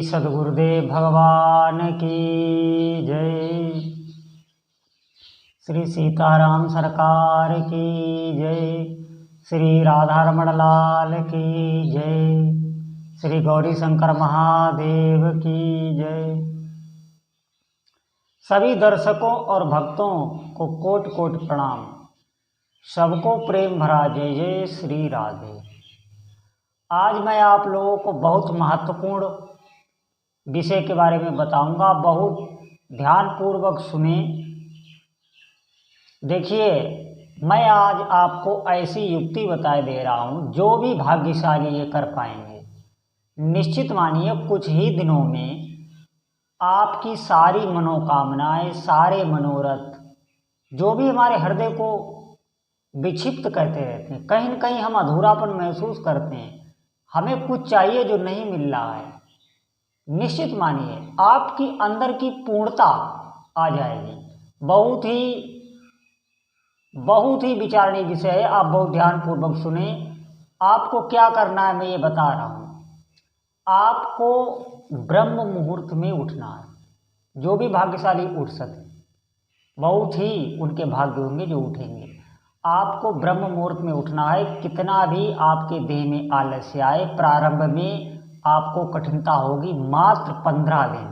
सद्गुरुदेव भगवान की जय। श्री सीताराम सरकार की जय। श्री राधारमण लाल की जय। श्री गौरी शंकर महादेव की जय। सभी दर्शकों और भक्तों को कोटि कोटि प्रणाम। सबको प्रेम भरा जय जय श्री राधे। आज मैं आप लोगों को बहुत महत्वपूर्ण विषय के बारे में बताऊंगा। बहुत ध्यानपूर्वक सुने। देखिए, मैं आज आपको ऐसी युक्ति बता दे रहा हूं जो भी भाग्यशाली ये कर पाएंगे। निश्चित मानिए कुछ ही दिनों में आपकी सारी मनोकामनाएं, सारे मनोरथ, जो भी हमारे हृदय को विक्षिप्त करते रहते हैं, कहीं न कहीं हम अधूरापन महसूस करते हैं, हमें कुछ चाहिए जो नहीं मिल रहा है, निश्चित मानिए आपकी अंदर की पूर्णता आ जाएगी। बहुत ही विचारणीय विषय है। आप बहुत ध्यानपूर्वक सुने। आपको क्या करना है मैं ये बता रहा हूँ। आपको ब्रह्म मुहूर्त में उठना है। जो भी भाग्यशाली उठ सके, बहुत ही उनके भाग्य होंगे जो उठेंगे। आपको ब्रह्म मुहूर्त में उठना है। कितना भी आपके देह में आलस्य आए, प्रारंभ में आपको कठिनता होगी, मात्र 15 दिन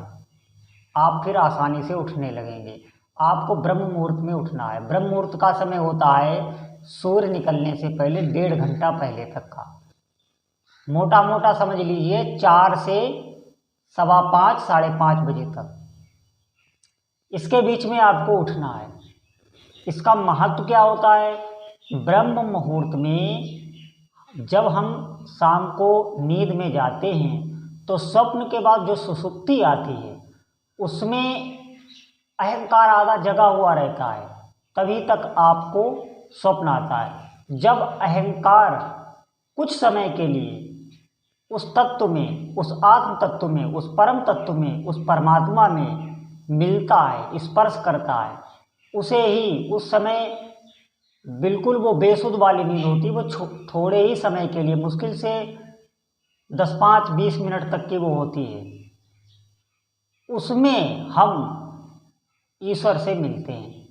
आप फिर आसानी से उठने लगेंगे। आपको ब्रह्म मुहूर्त में उठना है। ब्रह्म मुहूर्त का समय होता है सूर्य निकलने से पहले 1.5 घंटा पहले तक का। मोटा मोटा समझ लीजिए 4 से 5:15 साढ़े 5 बजे तक, इसके बीच में आपको उठना है। इसका महत्व क्या होता है? ब्रह्म मुहूर्त में जब हम शाम को नींद में जाते हैं तो स्वप्न के बाद जो सुषुप्ति आती है उसमें अहंकार आधा जगा हुआ रहता है, तभी तक आपको स्वप्न आता है। जब अहंकार कुछ समय के लिए उस तत्व में, उस आत्म तत्व में, उस परम तत्व में, उस परमात्मा में मिलता है, स्पर्श करता है, उसे ही उस समय बिल्कुल वो बेसुध वाली नींद होती है। वो थोड़े ही समय के लिए, मुश्किल से 10, 5, 20 मिनट तक की वो होती है। उसमें हम ईश्वर से मिलते हैं।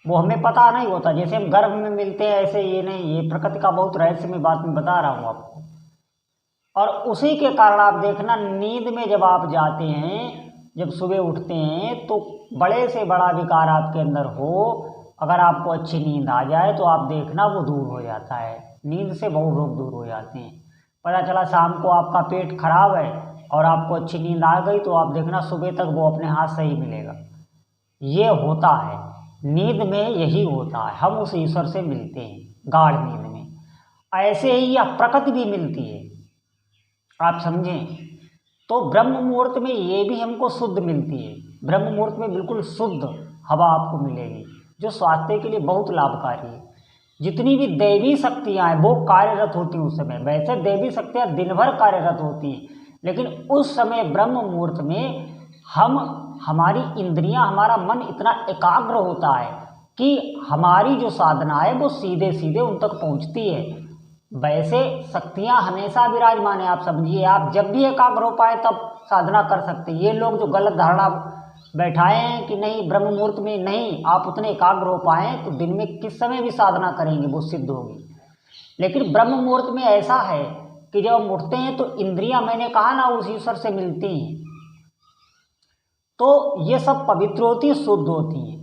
वो हमें पता नहीं होता, जैसे हम गर्भ में मिलते हैं ऐसे ये नहीं। ये प्रकृति का बहुत रहस्यमय बात मैं बता रहा हूँ आपको। और उसी के कारण आप देखना, नींद में जब आप जाते हैं, जब सुबह उठते हैं तो बड़े से बड़ा विकार आपके अंदर हो, अगर आपको अच्छी नींद आ जाए तो आप देखना वो दूर हो जाता है। नींद से बहुत रोग दूर हो जाते हैं। पता चला शाम को आपका पेट खराब है और आपको अच्छी नींद आ गई तो आप देखना सुबह तक वो अपने हाथ से ही मिलेगा। ये होता है नींद में, यही होता है। हम उस ईश्वर से मिलते हैं गाढ़ नींद में। ऐसे ही यह प्रकृति भी मिलती है, आप समझें। तो ब्रह्म मुहूर्त में ये भी हमको शुद्ध मिलती है। ब्रह्म मुहूर्त में बिल्कुल शुद्ध हवा आपको मिलेगी, जो स्वास्थ्य के लिए बहुत लाभकारी है। जितनी भी दैवी शक्तियाँ हैं वो कार्यरत होती हैं उस समय। वैसे दैवी शक्तियाँ दिन भर कार्यरत होती हैं, लेकिन उस समय ब्रह्म मुहूर्त में हमारी इंद्रियां, हमारा मन इतना एकाग्र होता है कि हमारी जो साधना है वो सीधे सीधे उन तक पहुंचती है। वैसे शक्तियां हमेशा विराजमान है, आप समझिए। आप जब भी एकाग्र हो पाए तब साधना कर सकते हैं। ये लोग जो गलत धारणा बैठाए हैं कि नहीं ब्रह्म मुहूर्त में नहीं आप उतने एकाग्र हो पाए तो दिन में किस समय भी साधना करेंगे वो सिद्ध होगी। लेकिन ब्रह्म मुहूर्त में ऐसा है कि जब हम उठते हैं तो इंद्रियां, मैंने कहा ना, उस ईश्वर से मिलती हैं, तो ये सब पवित्र होती है, शुद्ध होती हैं।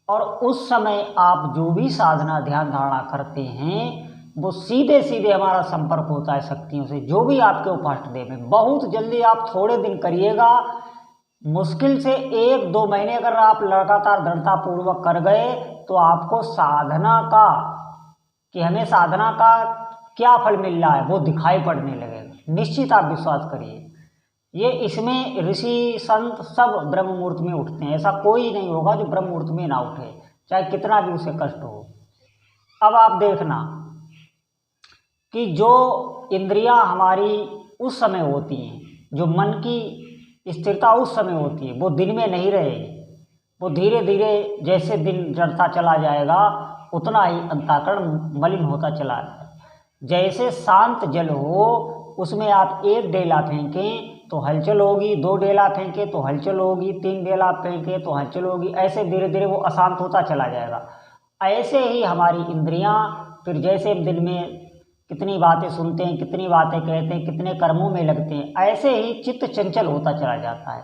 और उस समय आप जो भी साधना, ध्यान, धारणा करते हैं वो सीधे सीधे हमारा संपर्क होता है शक्तियों से, जो भी आपके उपाष्ट देव में। बहुत जल्दी आप थोड़े दिन करिएगा, मुश्किल से 1-2 महीने अगर आप लगातार दृढ़तापूर्वक कर गए तो आपको साधना का, कि हमें साधना का क्या फल मिल रहा है वो दिखाई पड़ने लगेगा। निश्चित आप विश्वास करिए। ये इसमें ऋषि संत सब ब्रह्म मुहूर्त में उठते हैं। ऐसा कोई नहीं होगा जो ब्रह्म मुहूर्त में ना उठे, चाहे कितना भी उसे कष्ट हो। अब आप देखना कि जो इंद्रियां हमारी उस समय होती हैं, जो मन की स्थिरता उस समय होती है, वो दिन में नहीं रहेगी। वो धीरे धीरे जैसे दिन चढ़ता चला जाएगा उतना ही अंतःकरण मलिन होता चला जाएगा। जैसे शांत जल हो, उसमें आप एक डेला फेंकें, तो हलचल होगी, 2 डेला फेंके तो हलचल होगी, 3 डेला फेंके तो हलचल होगी, ऐसे धीरे धीरे वो अशांत होता चला जाएगा। ऐसे ही हमारी इंद्रियां फिर जैसे दिल में कितनी बातें सुनते हैं, कितनी बातें कहते हैं, कितने कर्मों में लगते हैं, ऐसे ही चित्त चंचल होता चला जाता है।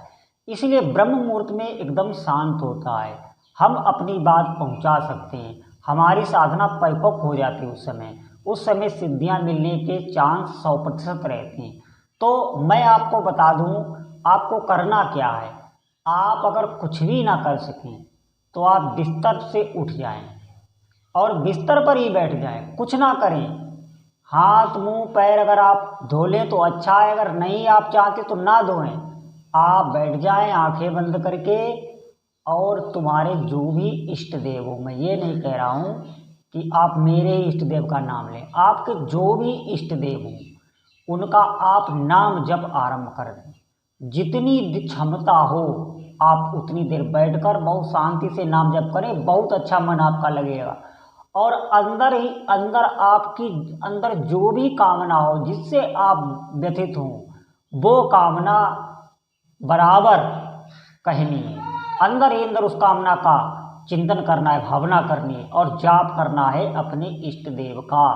इसलिए ब्रह्म मुहूर्त में एकदम शांत होता है, हम अपनी बात पहुंचा सकते हैं, हमारी साधना परिपक्व हो जाती है। उस समय सिद्धियां मिलने के चांस 100% रहते हैं। तो मैं आपको बता दूं, आपको करना क्या है। आप अगर कुछ भी ना कर सकें तो आप बिस्तर से उठ जाएं और बिस्तर पर ही बैठ जाएं, कुछ ना करें। हाथ मुंह पैर अगर आप धो लें तो अच्छा है, अगर नहीं आप चाहते तो ना धोएं। आप बैठ जाएं आंखें बंद करके, और तुम्हारे जो भी इष्ट देव हो, मैं ये नहीं कह रहा हूँ कि आप मेरे इष्ट देव का नाम लें, आपके जो भी इष्ट देव हो उनका आप नाम जप आरंभ कर दें। जितनी क्षमता हो आप उतनी देर बैठकर बहुत शांति से नाम जप करें, बहुत अच्छा मन आपका लगेगा। और अंदर ही अंदर आपकी अंदर जो भी कामना हो जिससे आप व्यथित हों, वो कामना बराबर कहनी है। अंदर ही अंदर उस कामना का चिंतन करना है, भावना करनी है और जाप करना है अपने इष्ट देव का।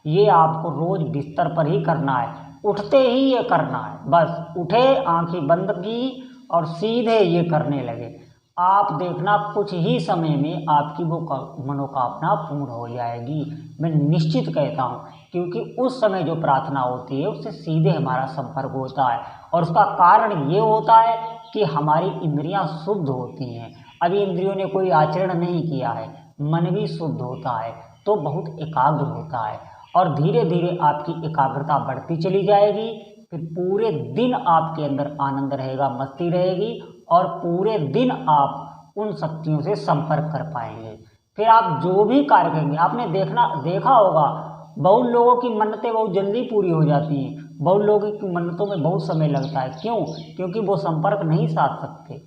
ये आपको रोज बिस्तर पर ही करना है, उठते ही ये करना है। बस उठे, आंखें बंद की और सीधे ये करने लगे। आप देखना कुछ ही समय में आपकी वो मनोकामना पूर्ण हो जाएगी, मैं निश्चित कहता हूँ। क्योंकि उस समय जो प्रार्थना होती है उससे सीधे हमारा संपर्क होता है, और उसका कारण ये होता है कि हमारी इंद्रियां शुद्ध होती हैं। अभी इंद्रियों ने कोई आचरण नहीं किया है, मन भी शुद्ध होता है तो बहुत एकाग्र होता है, और धीरे धीरे आपकी एकाग्रता बढ़ती चली जाएगी। फिर पूरे दिन आपके अंदर आनंद रहेगा, मस्ती रहेगी, और पूरे दिन आप उन शक्तियों से संपर्क कर पाएंगे। फिर आप जो भी कार्य करेंगे, आपने देखा होगा बहुत लोगों की मन्नतें बहुत जल्दी पूरी हो जाती हैं, बहुत लोगों की मन्नतों में बहुत समय लगता है। क्यों? क्योंकि वो संपर्क नहीं साध सकते,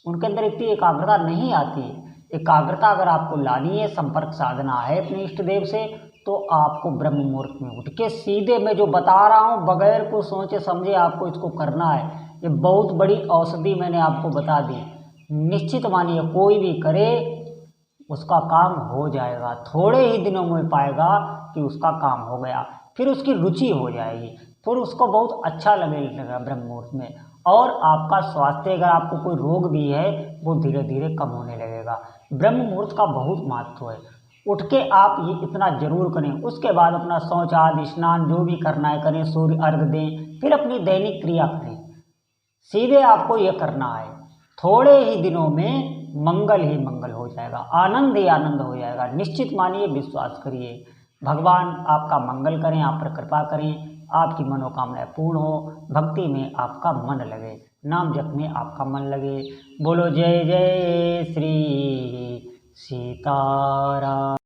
उनके अंदर इतनी एकाग्रता नहीं आती है। एकाग्रता अगर आपको लानी है, संपर्क साधना है अपने इष्ट देव से, तो आपको ब्रह्म मुहूर्त में उठ के सीधे मैं जो बता रहा हूँ बगैर कुछ सोचे समझे आपको इसको करना है। ये बहुत बड़ी औषधि मैंने आपको बता दी, निश्चित मानिए कोई भी करे उसका काम हो जाएगा। थोड़े ही दिनों में पाएगा कि उसका काम हो गया, फिर उसकी रुचि हो जाएगी, फिर उसको बहुत अच्छा लगेगा ब्रह्म मुहूर्त में। और आपका स्वास्थ्य, अगर आपको कोई रोग भी है, वो धीरे धीरे कम होने लगेगा। ब्रह्म मुहूर्त का बहुत महत्व है। उठ के आप ये इतना जरूर करें, उसके बाद अपना शौच आदि स्नान जो भी करना है करें, सूर्य अर्घ दें, फिर अपनी दैनिक क्रिया करें। सीधे आपको ये करना है, थोड़े ही दिनों में मंगल ही मंगल हो जाएगा, आनंद ही आनंद हो जाएगा। निश्चित मानिए, विश्वास करिए। भगवान आपका मंगल करें, आप पर कृपा करें, आपकी मनोकामनाएं पूर्ण हो, भक्ति में आपका मन लगे, नाम जप में आपका मन लगे। बोलो जय जय श्री सीताराम।